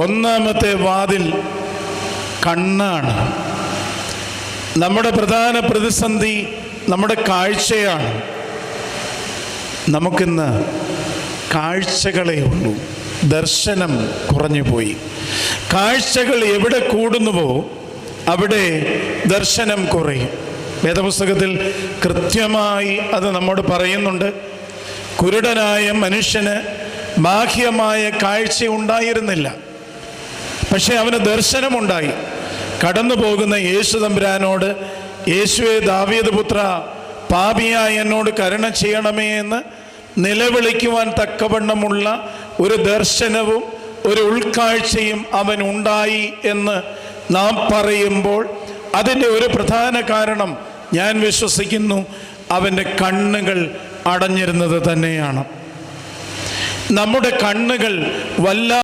ഒന്നാമത്തെ വാതിൽ കണ്ണാണ്. നമ്മുടെ പ്രധാന പ്രതിസന്ധി നമ്മുടെ കാഴ്ചയാണ്. നമുക്കിന്ന് കാഴ്ചകളേ ഉള്ളൂ, ദർശനം കുറഞ്ഞു പോയി. കാഴ്ചകൾ എവിടെ കൂടുന്നുവോ അവിടെ ദർശനം കുറയും. വേദപുസ്തകത്തിൽ കൃത്യമായി അത് നമ്മോട് പറയുന്നുണ്ട്. കുരുടനായ മനുഷ്യന് ബാഹ്യമായ കാഴ്ച ഉണ്ടായിരുന്നില്ല, പക്ഷെ അവന് ദർശനമുണ്ടായി. കടന്നു പോകുന്ന യേശു തമ്പുരാനോട്, യേശുവേ ദാവീദ് പുത്ര, പാപിയായ എന്നോട് കരുണ ചെയ്യണമേ എന്ന് നിലവിളിക്കുവാൻ തക്കവണ്ണമുള്ള ഒരു ദർശനവും ഒരു ഉൾക്കാഴ്ചയും അവനുണ്ടായി എന്ന് നാം പറയുമ്പോൾ അതിൻ്റെ ഒരു പ്രധാന കാരണം ഞാൻ വിശ്വസിക്കുന്നു അവൻ്റെ കണ്ണുകൾ അടഞ്ഞിരുന്നത് തന്നെയാണ്. നമ്മുടെ കണ്ണുകൾ